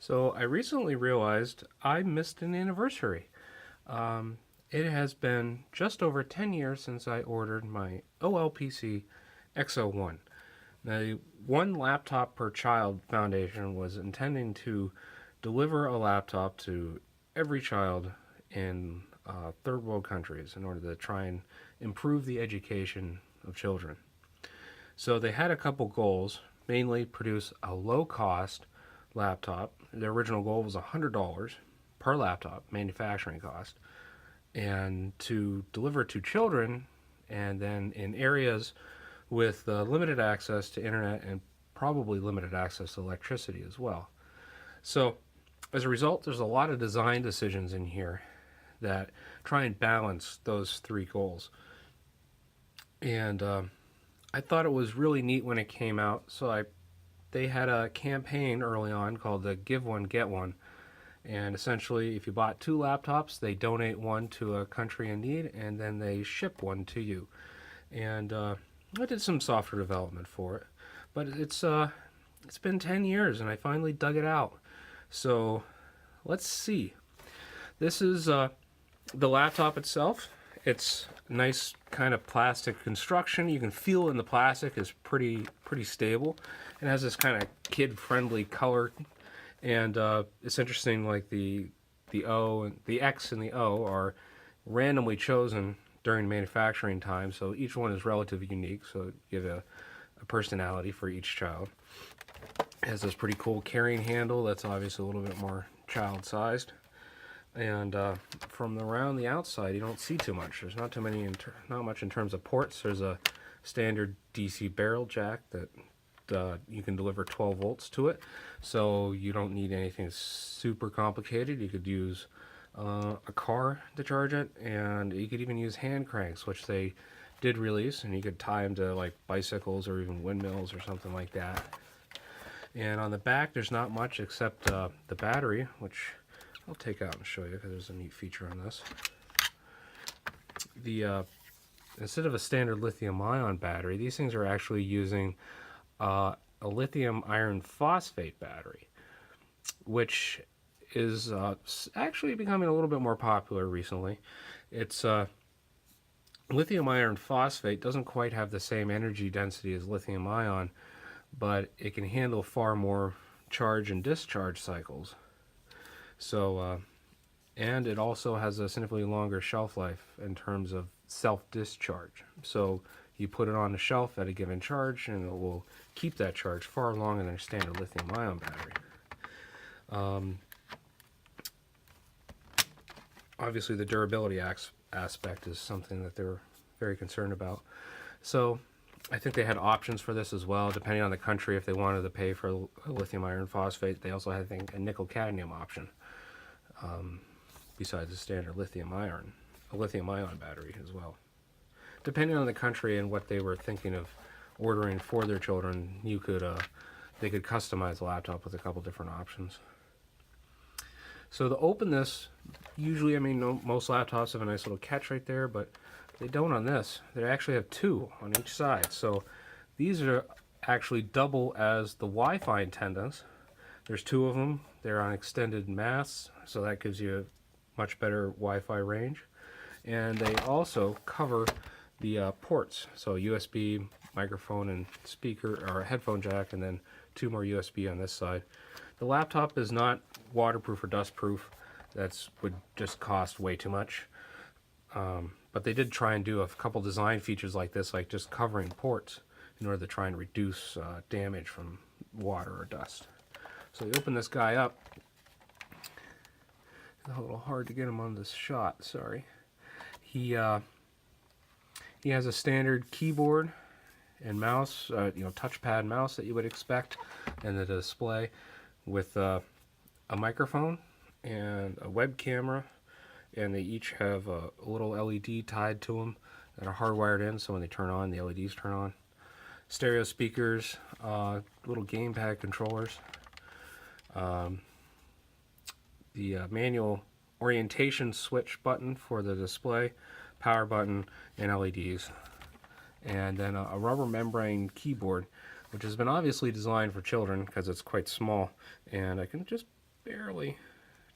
So I recently realized I missed an anniversary. It has been just over 10 years since I ordered my OLPC XO-1. The One Laptop Per Child Foundation was intending to deliver a laptop to every child in third world countries in order to try and improve the education of children. So they had a couple goals, mainly produce a low cost laptop. The original goal was $100 per laptop, manufacturing cost, and to deliver to children, and then in areas with limited access to internet and probably limited access to electricity as well. So as a result, there's a lot of design decisions in here that try and balance those three goals. And I thought it was really neat when it came out. So they had a campaign early on called the Give One, Get One. And essentially, if you bought two laptops, they donate one to a country in need, and then they ship one to you. And I did some software development for it. But it's been 10 years, and I finally dug it out. So let's see. This is the laptop itself. It's nice kind of plastic construction. You can feel in the plastic is pretty stable. It has this kind of kid-friendly color, and it's interesting. Like the O and the X and the O are randomly chosen during manufacturing time, so each one is relatively unique. So you have a personality for each child. It has this pretty cool carrying handle that's obviously a little bit more child-sized. And from around the outside, you don't see too much. There's not not much in terms of ports. There's a standard DC barrel jack that you can deliver 12 volts to it, so you don't need anything super complicated. You could use a car to charge it, and you could even use hand cranks, which they did release, and you could tie them to like bicycles or even windmills or something like that. And on the back, there's not much except the battery, which I'll take out and show you because there's a neat feature on this. Instead of a standard lithium-ion battery, these things are actually using a lithium iron phosphate battery, which is actually becoming a little bit more popular recently. It's lithium iron phosphate doesn't quite have the same energy density as lithium ion, but it can handle far more charge and discharge cycles. So, and it also has a significantly longer shelf life in terms of self-discharge. So you put it on the shelf at a given charge, and it will keep that charge far longer than a standard lithium-ion battery. Obviously, the durability aspect is something that they're very concerned about. So I think they had options for this as well, depending on the country. If they wanted to pay for a lithium iron phosphate, they also had, I think, a nickel cadmium option. Besides the standard lithium ion battery as well. Depending on the country and what they were thinking of ordering for their children, they could customize the laptop with a couple different options. So to open this, usually, I mean, most laptops have a nice little catch right there, but they don't on this. They actually have two on each side. So these are actually double as the Wi-Fi antennas. There's two of them. They're on extended masts, so that gives you a much better Wi-Fi range. And they also cover the ports, so USB, microphone, and speaker, or headphone jack, and then two more USB on this side. The laptop is not waterproof or dustproof. That would just cost way too much. But they did try and do a couple design features like this, like just covering ports, in order to try and reduce damage from water or dust. So you open this guy up. It's a little hard to get him on this shot, sorry. He has a standard keyboard and mouse, touchpad mouse that you would expect, and the display with a microphone and a web camera, and they each have a little LED tied to them that are hardwired in, so when they turn on, the LEDs turn on. Stereo speakers, little gamepad controllers, the manual orientation switch button for the display, power button, and LEDs, and then a rubber membrane keyboard, which has been obviously designed for children because it's quite small, and I can just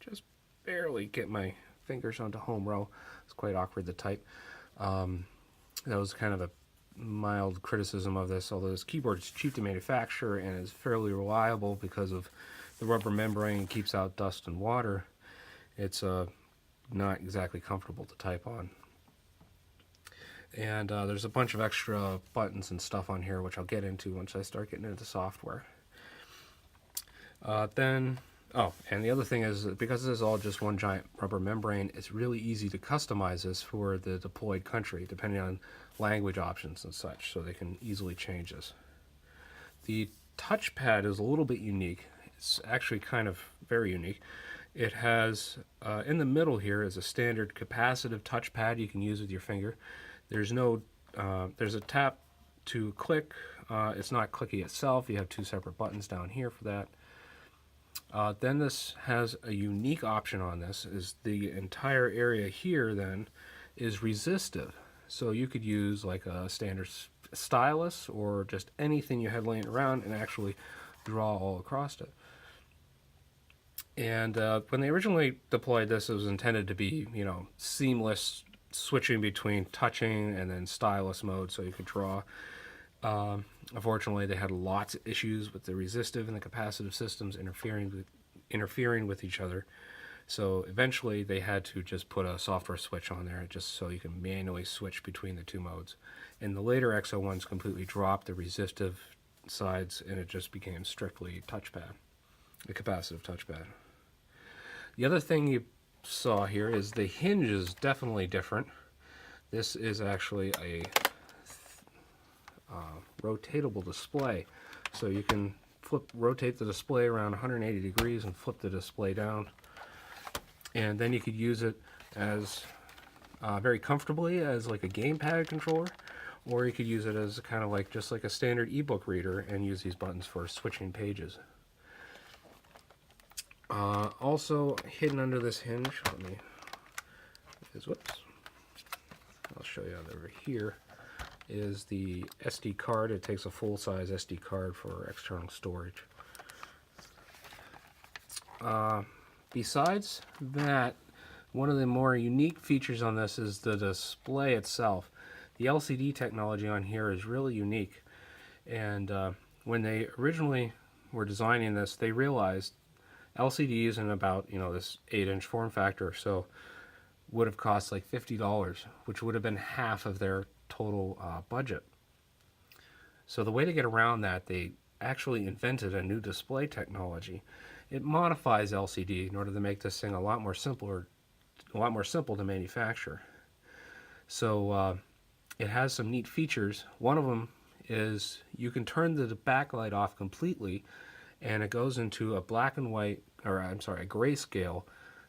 just barely get my fingers onto home row. It's quite awkward to type. That was kind of a mild criticism of this, although this keyboard is cheap to manufacture and is fairly reliable because of the rubber membrane, keeps out dust and water. It's not exactly comfortable to type on. And there's a bunch of extra buttons and stuff on here, which I'll get into once I start getting into the software. And the other thing is, because this is all just one giant rubber membrane, it's really easy to customize this for the deployed country, depending on language options and such, so they can easily change this. The touchpad is a little bit unique. It's actually kind of very unique. It has, in the middle here is a standard capacitive touchpad you can use with your finger. There's a tap to click. It's not clicky itself. You have two separate buttons down here for that. Then this has a unique option on this, is the entire area here then is resistive. So you could use like a standard stylus or just anything you had laying around and actually draw all across it. And when they originally deployed this, it was intended to be, seamless switching between touching and then stylus mode so you could draw. Unfortunately, they had lots of issues with the resistive and the capacitive systems interfering with each other. So eventually they had to just put a software switch on there just so you can manually switch between the two modes. And the later XO1s completely dropped the resistive sides and it just became strictly touchpad, the capacitive touchpad. The other thing you saw here is the hinge is definitely different. This is actually a rotatable display, so you can rotate the display around 180 degrees and flip the display down, and then you could use it as very comfortably as like a gamepad controller, or you could use it as kind of like just like a standard ebook reader and use these buttons for switching pages. Also hidden under this hinge, I'll show you over here, is the SD card. It takes a full-size SD card for external storage. Besides that, one of the more unique features on this is the display itself. The LCD technology on here is really unique, and when they originally were designing this, they realized LCDs in about this 8-inch form factor or so would have cost like $50, which would have been half of their total budget. So the way to get around that, they actually invented a new display technology. It modifies LCD in order to make this thing a lot more simple to manufacture. So it has some neat features. One of them is you can turn the backlight off completely, and it goes into a grayscale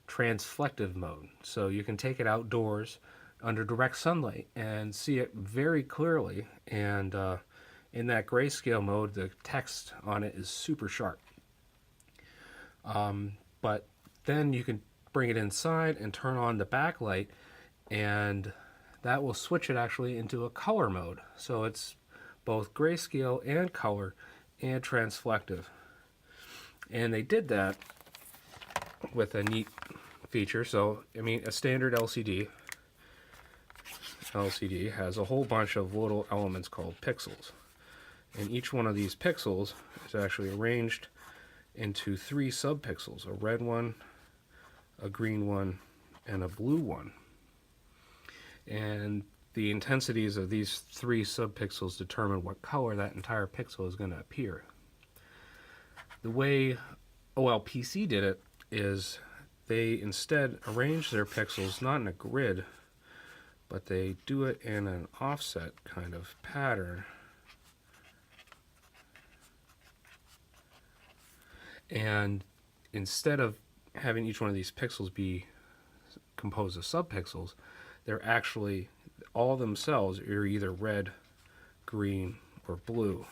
transflective mode. So you can take it outdoors under direct sunlight and see it very clearly, and in that grayscale mode the text on it is super sharp. But then you can bring it inside and turn on the backlight, and that will switch it actually into a color mode, so it's both grayscale and color and transflective. And they did that with a neat feature. So a standard LCD has a whole bunch of little elements called pixels, and each one of these pixels is actually arranged into 3 subpixels: a red one, a green one, and a blue one. And the intensities of these 3 subpixels determine what color that entire pixel is going to appear. The way OLPC did it is they instead arrange their pixels not in a grid, but they do it in an offset kind of pattern. And instead of having each one of these pixels be composed of subpixels, they're actually all themselves are either red, green, or blue.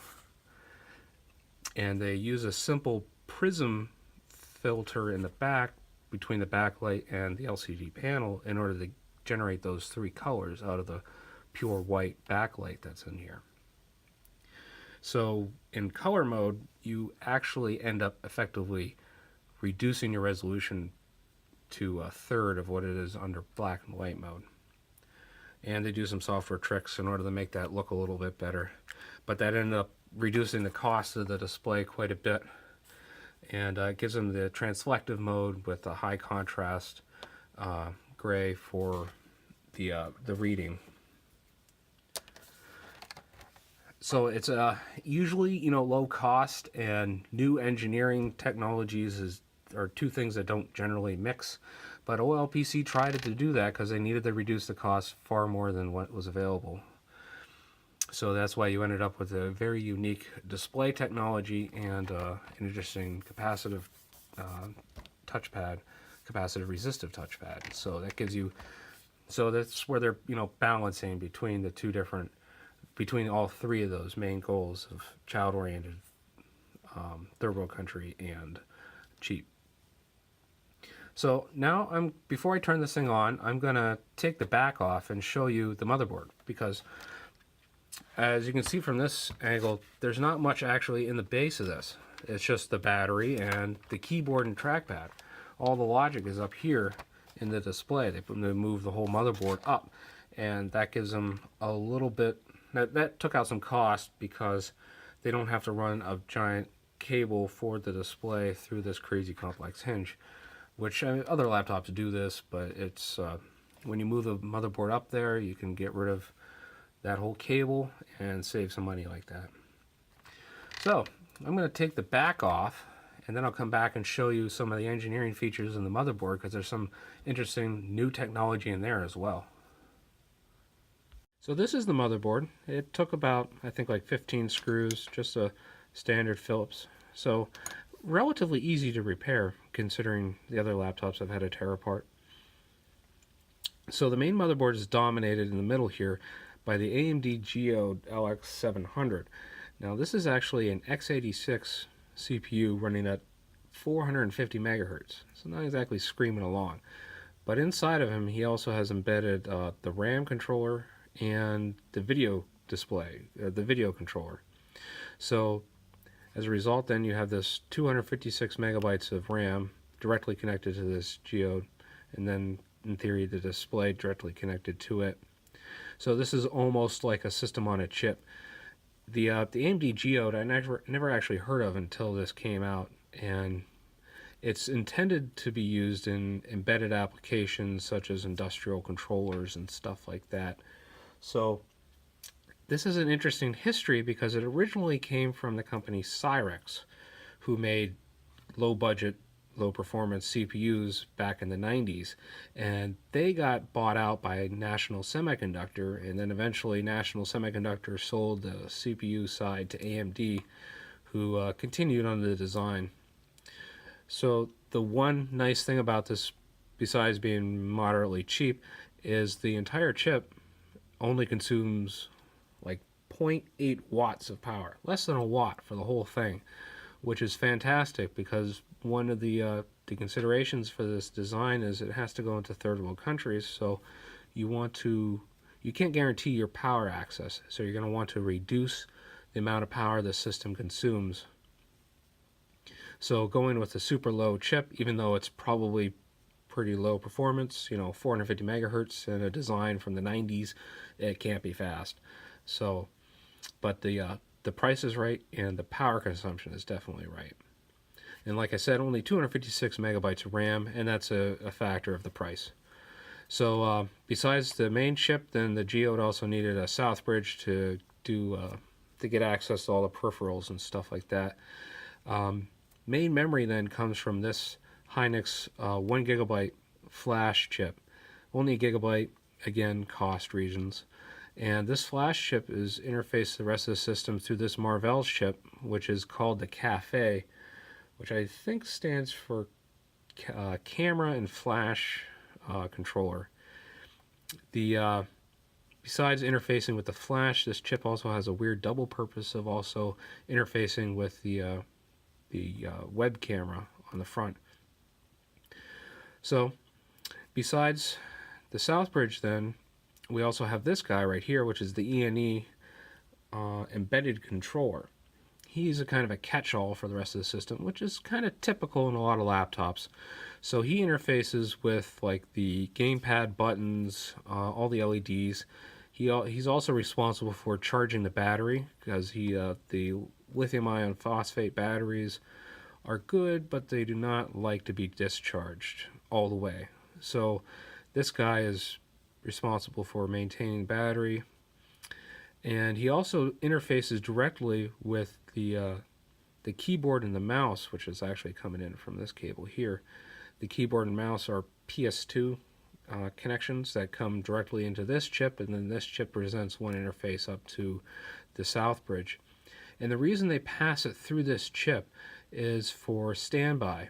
And they use a simple prism filter in the back between the backlight and the LCD panel in order to generate those 3 colors out of the pure white backlight that's in here. So in color mode, you actually end up effectively reducing your resolution to a third of what it is under black and white mode. And they do some software tricks in order to make that look a little bit better. But that ended up reducing the cost of the display quite a bit. And it gives them the transflective mode with a high contrast gray for the reading. So it's usually low cost, and new engineering technologies are two things that don't generally mix. But OLPC tried to do that because they needed to reduce the cost far more than what was available. So that's why you ended up with a very unique display technology and an interesting capacitive touchpad, capacitive resistive touchpad. So that gives you, so that's where they're balancing between the two different, between all three of those main goals of child-oriented, third world country, and cheap. So now before I turn this thing on, I'm gonna take the back off and show you the motherboard, because as you can see from this angle, there's not much actually in the base of this. It's just the battery and the keyboard and trackpad. All the logic is up here in the display. They move the whole motherboard up, and that gives them a little bit, that took out some cost because they don't have to run a giant cable for the display through this crazy complex hinge, which other laptops do this, but it's when you move the motherboard up there, you can get rid of that whole cable and save some money like that. So I'm going to take the back off, and then I'll come back and show you some of the engineering features in the motherboard, because there's some interesting new technology in there as well. So this is the motherboard. It took about, I think, like 15 screws, just a standard Phillips. So relatively easy to repair considering the other laptops I've had to tear apart. So the main motherboard is dominated in the middle here by the AMD Geode LX700. Now this is actually an x86 CPU running at 450 megahertz, so not exactly screaming along. But inside of him, he also has embedded the RAM controller and the video display, the video controller. So as a result, then you have this 256 megabytes of RAM directly connected to this Geode, and then in theory the display directly connected to it. So this is almost like a system on a chip. The AMD Geode I never actually heard of until this came out, and it's intended to be used in embedded applications such as industrial controllers and stuff like that. So this is an interesting history because it originally came from the company Cyrex, who made low-budget, low-performance CPUs back in the 90s. And they got bought out by National Semiconductor, and then eventually National Semiconductor sold the CPU side to AMD, who continued on the design. So the one nice thing about this, besides being moderately cheap, is the entire chip only consumes like 0.8 watts of power, less than a watt for the whole thing, which is fantastic because one of the considerations for this design is it has to go into third world countries, so you can't guarantee your power access, so you're going to want to reduce the amount of power the system consumes. So going with a super low chip, even though it's probably pretty low performance, 450 megahertz and a design from the 90s, it can't be fast. So, but the price is right and the power consumption is definitely right. And like I said, only 256 megabytes of RAM, and that's a factor of the price. So besides the main chip, then the Geode also needed a south bridge to get access to all the peripherals and stuff like that. Main memory then comes from this Hynix 1 gigabyte flash chip. Only a gigabyte, again, cost reasons. And this flash chip is interfaced to the rest of the system through this Marvell's chip, which is called the Café, which I think stands for camera and flash controller. Besides interfacing with the flash, this chip also has a weird double purpose of also interfacing with the web camera on the front. So besides the south bridge, then we also have this guy right here, which is the E&E embedded controller. he's a kind of a catch-all for the rest of the system, which is kind of typical in a lot of laptops. So he interfaces with like the gamepad buttons, all the LEDs. He's also responsible for charging the battery, because the lithium ion phosphate batteries are good, but they do not like to be discharged all the way. So this guy is responsible for maintaining the battery, and he also interfaces directly with the keyboard and the mouse, which is actually coming in from this cable here. The keyboard and mouse are PS2 connections that come directly into this chip, and then this chip presents one interface up to the south bridge. And the reason they pass it through this chip is for standby.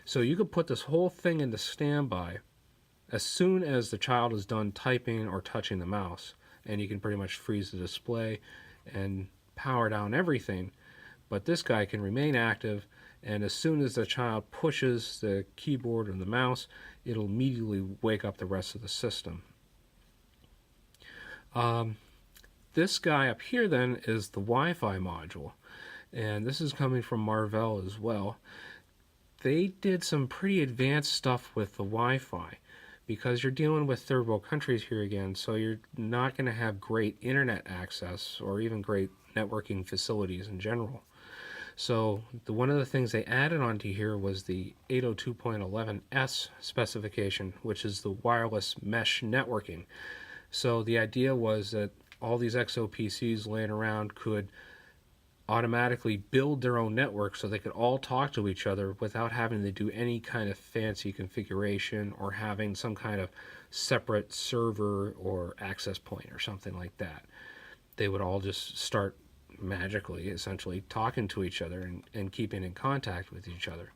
So you could put this whole thing into standby as soon as the child is done typing or touching the mouse, and you can pretty much freeze the display and power down everything. But this guy can remain active, and as soon as the child pushes the keyboard or the mouse, it'll immediately wake up the rest of the system. This guy up here then is the Wi-Fi module, and this is coming from Marvell as well. They did some pretty advanced stuff with the Wi-Fi, because you're dealing with third world countries here again, so you're not going to have great internet access or even great networking facilities in general. So one of the things they added onto here was the 802.11s specification, which is the wireless mesh networking. So the idea was that all these XOPCs laying around could automatically build their own network so they could all talk to each other without having to do any kind of fancy configuration or having some kind of separate server or access point or something like that. They would all just start magically, essentially, talking to each other and keeping in contact with each other.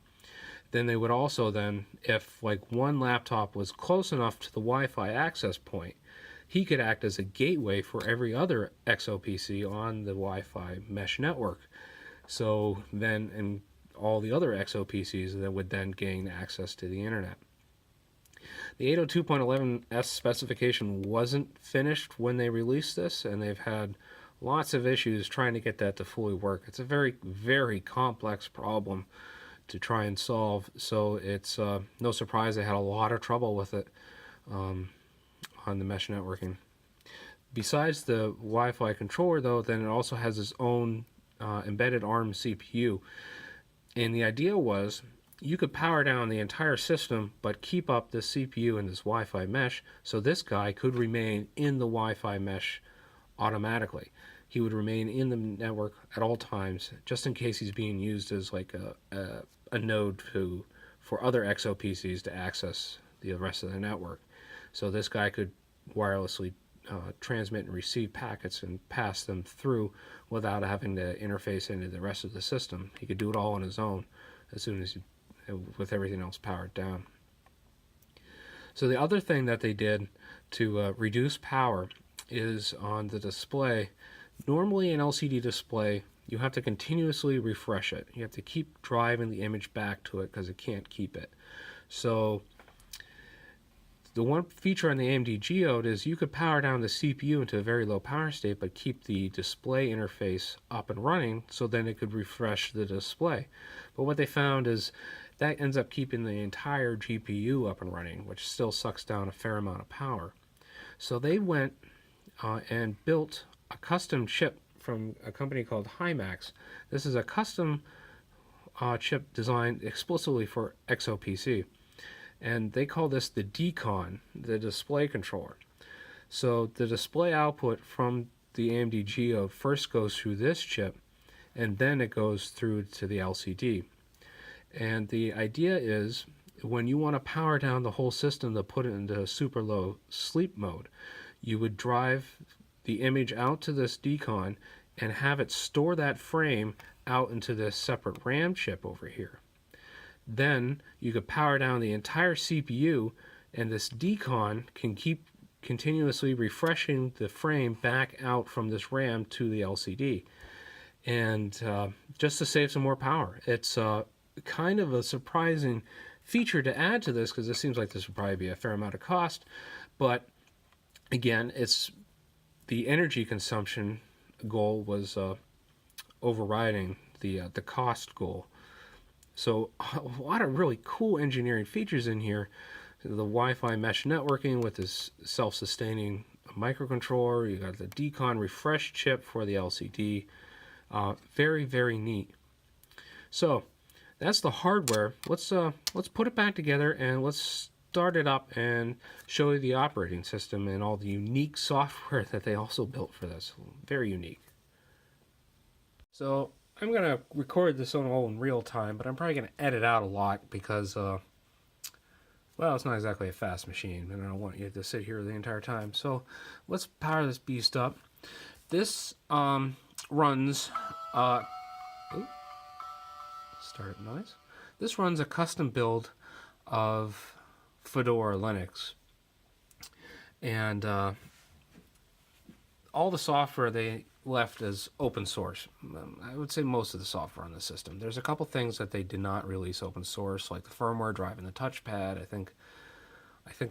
Then they would also then, if like one laptop was close enough to the Wi-Fi access point, he could act as a gateway for every other XOPC on the Wi-Fi mesh network. So then, and all the other XOPCs that would then gain access to the internet. The 802.11s specification wasn't finished when they released this, and they've had lots of issues trying to get that to fully work. It's a very, very complex problem to try and solve, so it's no surprise they had a lot of trouble with it on the mesh networking. Besides the Wi-Fi controller, though, then it also has its own embedded ARM CPU. And the idea was you could power down the entire system but keep up the CPU in this Wi-Fi mesh, so this guy could remain in the Wi-Fi mesh automatically. He would remain in the network at all times, just in case he's being used as like a node for other XOPCs to access the rest of the network. So this guy could wirelessly transmit and receive packets and pass them through without having to interface into the rest of the system. He could do it all on his own as soon as with everything else powered down. So the other thing that they did to reduce power is on the display. Normally an LCD display, you have to continuously refresh it. You have to keep driving the image back to it because it can't keep it. So the one feature on the AMD Geode is you could power down the CPU into a very low power state but keep the display interface up and running, so then it could refresh the display. But what they found is that ends up keeping the entire GPU up and running, which still sucks down a fair amount of power. So they went and built a custom chip from a company called Hymax. This is a custom chip designed explicitly for XOPC. And they call this the DCON, the display controller. So the display output from the AMD Geode first goes through this chip, and then it goes through to the LCD. And the idea is, when you want to power down the whole system to put it into super low sleep mode, you would drive the image out to this DCON and have it store that frame out into this separate RAM chip over here. Then you could power down the entire CPU, and this DCON can keep continuously refreshing the frame back out from this RAM to the LCD, and just to save some more power. It's kind of a surprising feature to add to this, because it seems like this would probably be a fair amount of cost, but again, it's the energy consumption goal was overriding the cost goal. So a lot of really cool engineering features in here. The Wi-Fi mesh networking with this self-sustaining microcontroller. You got the Decon refresh chip for the LCD. Very, very neat. So that's the hardware. Let's put it back together and let's start it up and show you the operating system and all the unique software that they also built for this. Very unique. So I'm going to record this all in real time, but I'm probably going to edit out a lot because, well, it's not exactly a fast machine, and I don't want you to sit here the entire time. So let's power this beast up. This runs, start noise. This runs a custom build of Fedora Linux, and all the software they left as open source. I would say most of the software on the system. There's a couple things that they did not release open source, like the firmware driving the touchpad. I think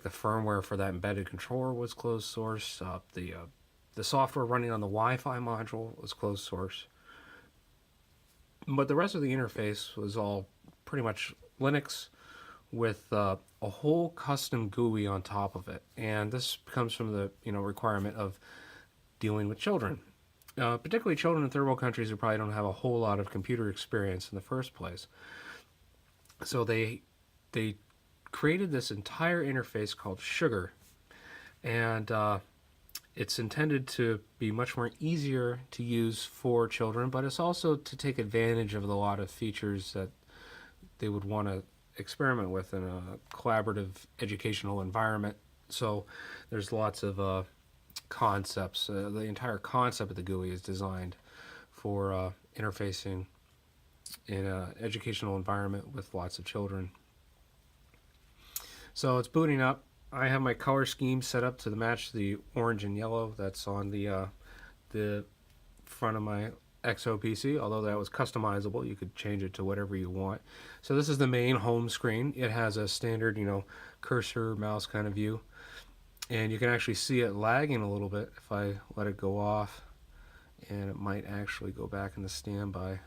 the firmware for that embedded controller was closed source. The software running on the Wi-Fi module was closed source. But the rest of the interface was all pretty much Linux with a whole custom GUI on top of it. And this comes from the requirement of dealing with children. Particularly children in third world countries who probably don't have a whole lot of computer experience in the first place. So they created this entire interface called Sugar, and it's intended to be much more easier to use for children, but it's also to take advantage of a lot of features that they would want to experiment with in a collaborative educational environment. So there's lots of concepts. The entire concept of the GUI is designed for interfacing in an educational environment with lots of children. So it's booting up. I have my color scheme set up to match the orange and yellow that's on the front of my XO PC, although that was customizable. You could change it to whatever you want. So this is the main home screen. It has a standard, cursor mouse kind of view. And you can actually see it lagging a little bit if I let it go off, and it might actually go back into standby.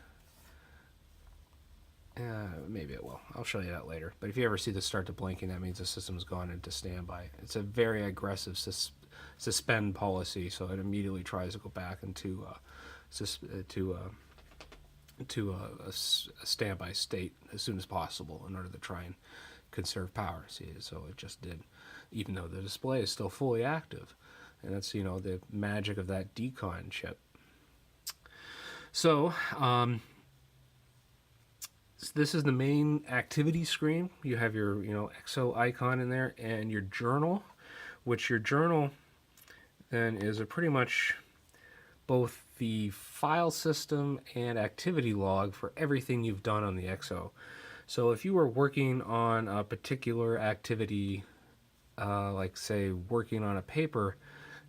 Maybe it will. I'll show you that later. But if you ever see this start to blinking, that means the system's gone into standby. It's a very aggressive suspend policy, so it immediately tries to go back into a standby state as soon as possible in order to try and conserve power. See, so it just did, even though the display is still fully active, and that's the magic of that Decon chip. So this is the main activity screen. You have your XO icon in there, and your journal, which your journal then is a pretty much both the file system and activity log for everything you've done on the XO. So if you were working on a particular activity, like say working on a paper,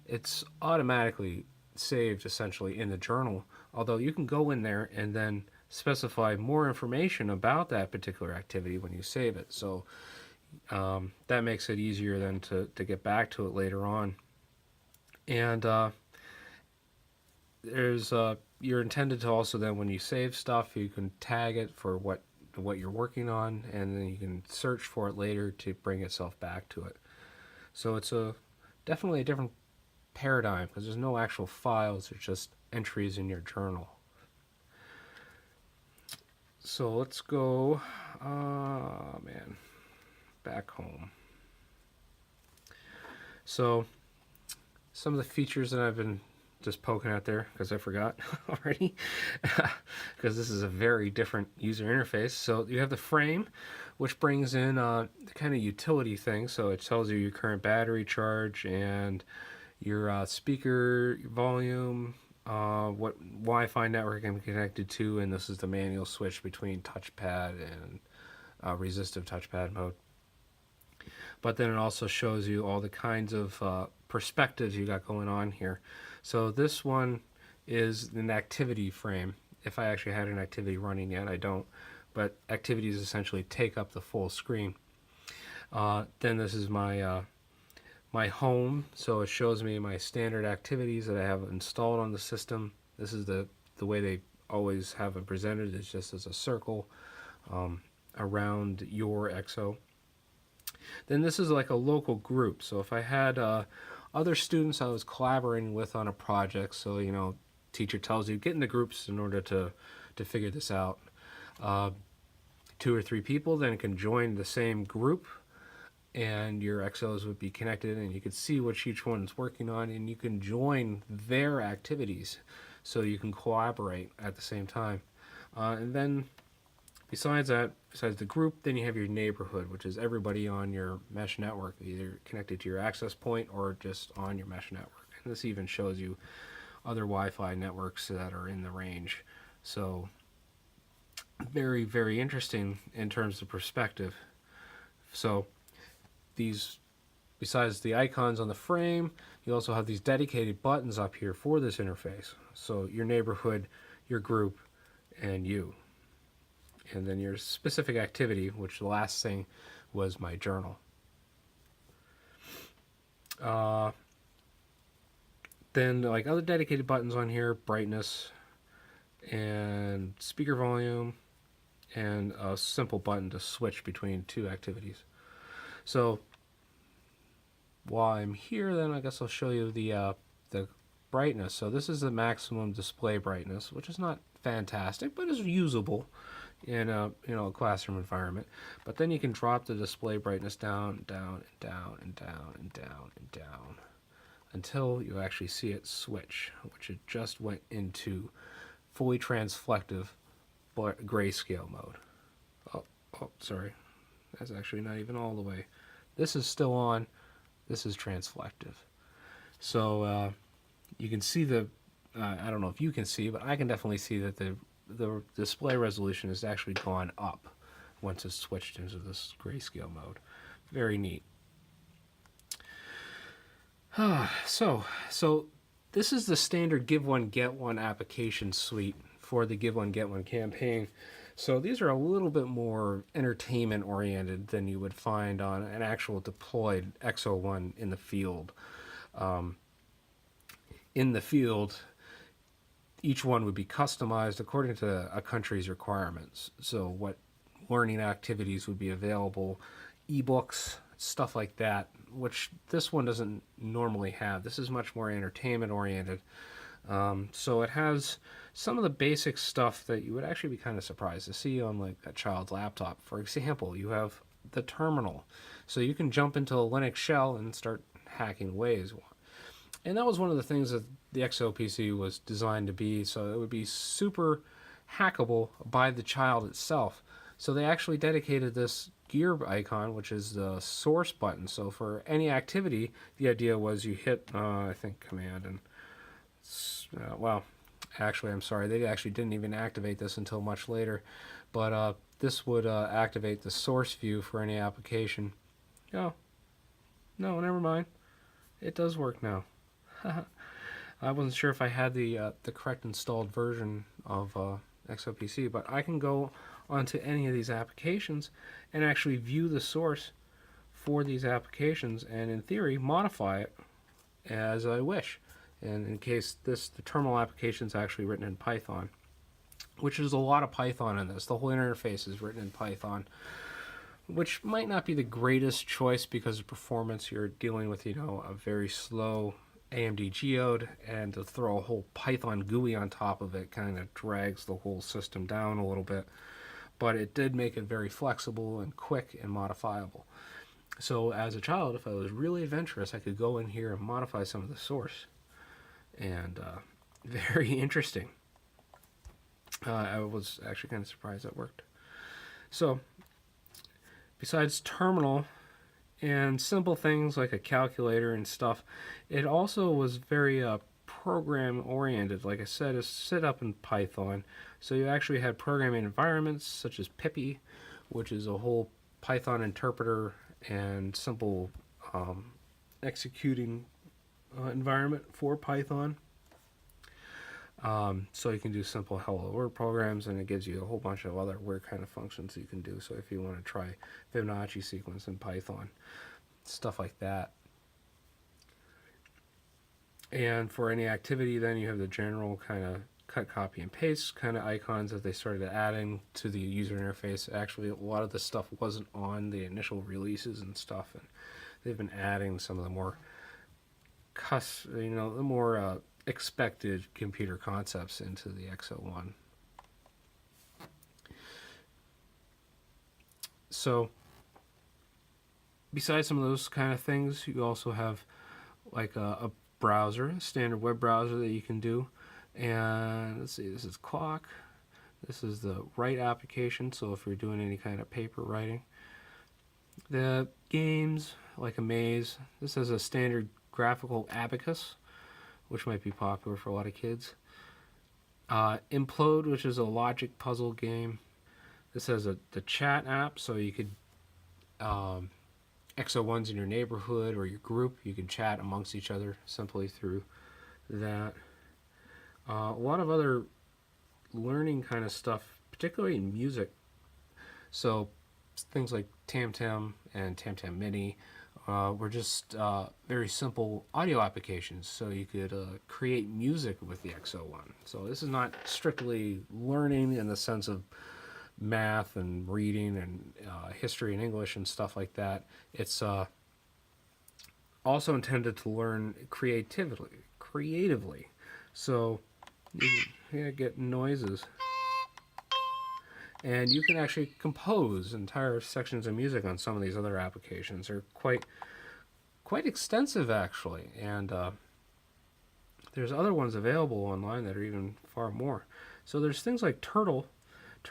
it's automatically saved essentially in the journal, although you can go in there and then specify more information about that particular activity when you save it. So that makes it easier then to get back to it later on. And you're intended to also then, when you save stuff, you can tag it for what you're working on, and then you can search for it later to bring itself back to it. So it's definitely a different paradigm, because there's no actual files, there's just entries in your journal. So let's go, back home. So some of the features that I've been just poking out there, because I forgot already, because this is a very different user interface. So you have the frame, which brings in the kind of utility thing. So it tells you your current battery charge and your speaker volume, what Wi-Fi network I'm connected to, and this is the manual switch between touchpad and resistive touchpad mode. But then it also shows you all the kinds of perspectives you got going on here. So this one is an activity frame. If I actually had an activity running yet, I don't. But activities essentially take up the full screen. Then this is my my home, so it shows me my standard activities that I have installed on the system. This is the way they always have them presented as just as a circle around your XO. Then this is like a local group. So if I had other students I was collaborating with on a project, so teacher tells you get into groups in order to figure this out. 2 or 3 people then can join the same group, and your XOs would be connected, and you could see what each one's working on, and you can join their activities so you can collaborate at the same time. And then besides the group, then you have your neighborhood, which is everybody on your mesh network, either connected to your access point or just on your mesh network. And this even shows you other Wi-Fi networks that are in the range. So very, very interesting in terms of perspective. So these, besides the icons on the frame, you also have these dedicated buttons up here for this interface. So your neighborhood, your group, and you. And then your specific activity, which the last thing was my journal. Then like other dedicated buttons on here, brightness and speaker volume, and a simple button to switch between 2 activities. So while I'm here, then I guess I'll show you the brightness. So this is the maximum display brightness, which is not fantastic, but is usable in a a classroom environment. But then you can drop the display brightness down, down, and down, and down, and down, and down, until you actually see it switch, which it just went into fully transflective grayscale mode. Oh, sorry. That's actually not even all the way. This is still on. This is transflective. So you can see the, I don't know if you can see, but I can definitely see that the display resolution has actually gone up once it's switched into this grayscale mode. Very neat. So this is the standard Give One Get One application suite for the Give One Get One campaign. So these are a little bit more entertainment oriented than you would find on an actual deployed XO-1 in the field. In the field, each one would be customized according to a country's requirements. So what learning activities would be available, ebooks, stuff like that, which this one doesn't normally have. This is much more entertainment oriented. So it has some of the basic stuff that you would actually be kind of surprised to see on like a child's laptop. For example, you have the terminal. So you can jump into a Linux shell and start hacking away as well. And that was one of the things that the XO-PC was designed to be, so it would be super hackable by the child itself. So they actually dedicated this gear icon, which is the source button. So for any activity, the idea was you hit, I think, command, and, well, actually, I'm sorry, they actually didn't even activate this until much later. But this would activate the source view for any application. Oh, no, never mind. It does work now. I wasn't sure if I had the correct installed version of XO-PC, but I can go onto any of these applications and actually view the source for these applications, and in theory modify it as I wish. And in case the terminal application is actually written in Python, which is a lot of Python in this. The whole interface is written in Python, which might not be the greatest choice because of performance. You're dealing with a very slow AMD geode, and to throw a whole Python GUI on top of it kind of drags the whole system down a little bit. But it did make it very flexible and quick and modifiable. So as a child, if I was really adventurous, I could go in here and modify some of the source. And very interesting. I was actually kind of surprised that worked. So besides terminal and simple things like a calculator and stuff, it also was very program oriented. Like I said, it's set up in Python. So you actually had programming environments such as Pippy, which is a whole Python interpreter and simple executing environment for Python. So you can do simple hello world programs, and it gives you a whole bunch of other weird kind of functions you can do. So if you want to try Fibonacci sequence in Python, stuff like that. And for any activity, then you have the general kind of cut, copy, and paste kind of icons that they started adding to the user interface. Actually, a lot of the stuff wasn't on the initial releases and stuff, and they've been adding some of the more the more expected computer concepts into the XO-1. So besides some of those kind of things, you also have like a browser, a standard web browser that you can do. And let's see, this is clock. This is the write application, so if you're doing any kind of paper writing. The games, like a maze. This has a standard graphical abacus, which might be popular for a lot of kids. Implode, which is a logic puzzle game. This has the chat app, so you could XO1s in your neighborhood or your group. You can chat amongst each other simply through that. A lot of other learning kind of stuff, particularly in music. So things like TamTam and TamTam Mini were just very simple audio applications. So you could create music with the XO1. So this is not strictly learning in the sense of math and reading and history and English and stuff like that. It's also intended to learn creatively. So you get noises, and you can actually compose entire sections of music on some of these other applications. They're quite extensive actually, and there's other ones available online that are even far more. So there's things like Turtle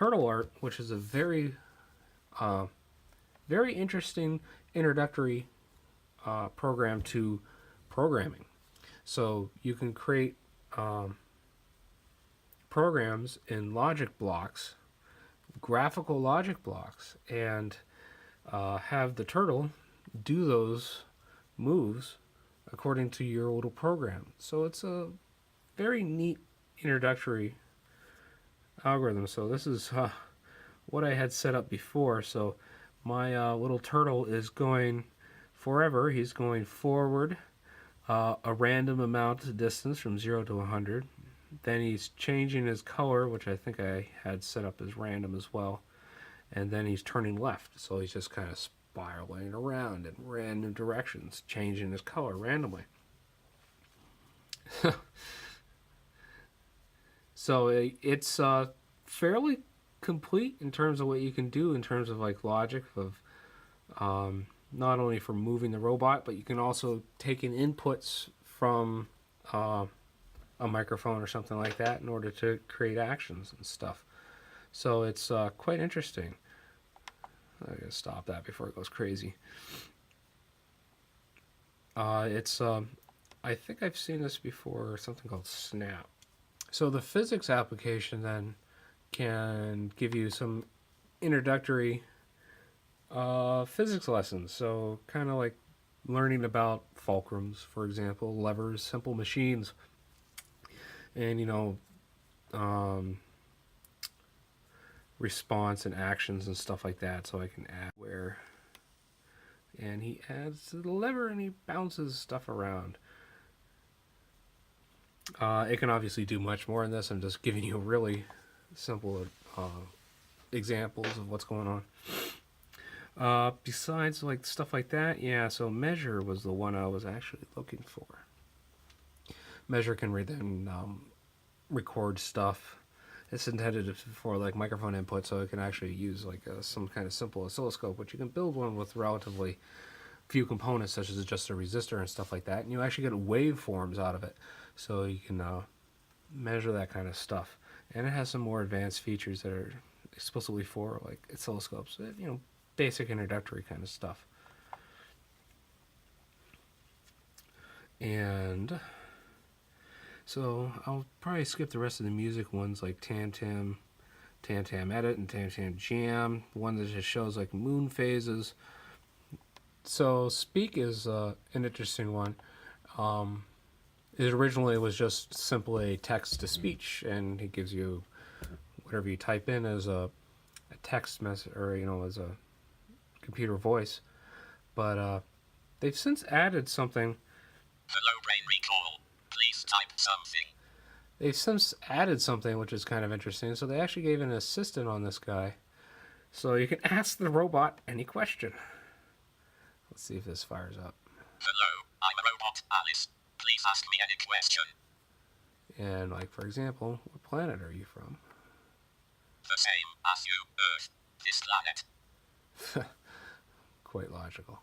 Art, which is a very interesting introductory program to programming. So you can create programs in logic blocks, graphical logic blocks, and have the turtle do those moves according to your little program. So it's a very neat introductory algorithm. So this is what I had set up before. So my little turtle is going forever. He's going forward a random amount of distance from 0 to 100. Then he's changing his color, which I think I had set up as random as well. And then he's turning left. So he's just kind of spiraling around in random directions, changing his color randomly. So it's fairly complete in terms of what you can do in terms of like logic of not only for moving the robot, but you can also take in inputs from a microphone or something like that in order to create actions and stuff. So it's quite interesting. I gotta stop that before it goes crazy. It's I think I've seen this before, something called Snap. So the physics application then can give you some introductory physics lessons. So kind of like learning about fulcrums, for example, levers, simple machines, and response and actions and stuff like that. So I can add where, and he adds to the lever and he bounces stuff around. It can obviously do much more in this. I'm just giving you really simple examples of what's going on. Besides like stuff like that, yeah, so Measure was the one I was actually looking for. Measure can then record stuff. It's intended for like microphone input, so it can actually use like some kind of simple oscilloscope, which you can build one with relatively few components, such as just a resistor and stuff like that, and you actually get waveforms out of it, so you can measure that kind of stuff. And it has some more advanced features that are explicitly for like oscilloscopes, basic introductory kind of stuff. And so I'll probably skip the rest of the music ones like TamTam Edit, and TamTam Jam, one that just shows like moon phases. So Speak is an interesting one. It originally was just simply text to speech, and it gives you whatever you type in as a text message, or as a computer voice. But they've since added something. Hello, brain recall. Please type something. They've since added something which is kind of interesting. So they actually gave an assistant on this guy. So you can ask the robot any question. Let's see if this fires up. Hello, I'm a robot, Alice. Please ask me any question. And like, for example, what planet are you from? The same as you, Earth. This planet. Quite logical.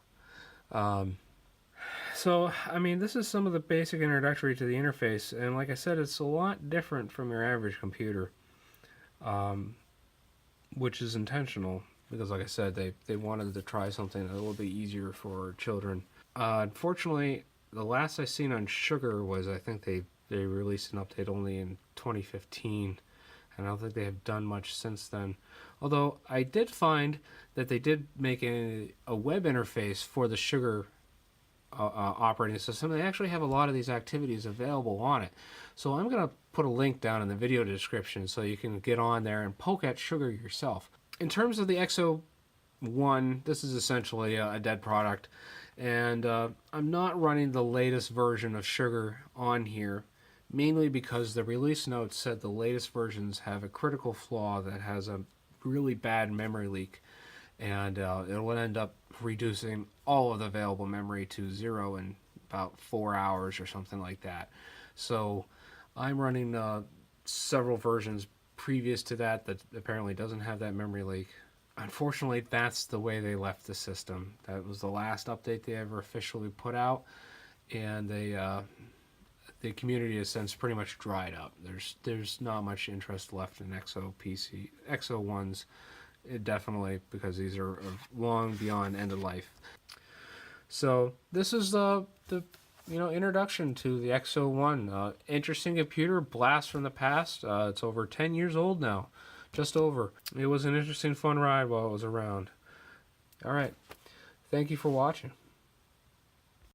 So, I mean, this is some of the basic introductory to the interface. And like I said, it's a lot different from your average computer. Which is intentional. Because like I said, they wanted to try something a little bit easier for children. Unfortunately, the last I seen on Sugar was, I think they released an update only in 2015. And I don't think they have done much since then. Although I did find that they did make a web interface for the Sugar operating system. They actually have a lot of these activities available on it. So I'm going to put a link down in the video description so you can get on there and poke at Sugar yourself. In terms of the XO-1, this is essentially a dead product. And I'm not running the latest version of Sugar on here, mainly because the release notes said the latest versions have a critical flaw that has a really bad memory leak, and it will end up reducing all of the available memory to 0 in about 4 hours or something like that. So I'm running several versions previous to that apparently doesn't have that memory leak. Unfortunately, that's the way they left the system. That was the last update they ever officially put out, and the community has since pretty much dried up. There's not much interest left in OLPC XO-1s, definitely, because these are long beyond end of life. So this is the introduction to the XO-1. Interesting computer, blast from the past. It's over 10 years old now, just over. It was an interesting, fun ride while it was around. All right, thank you for watching.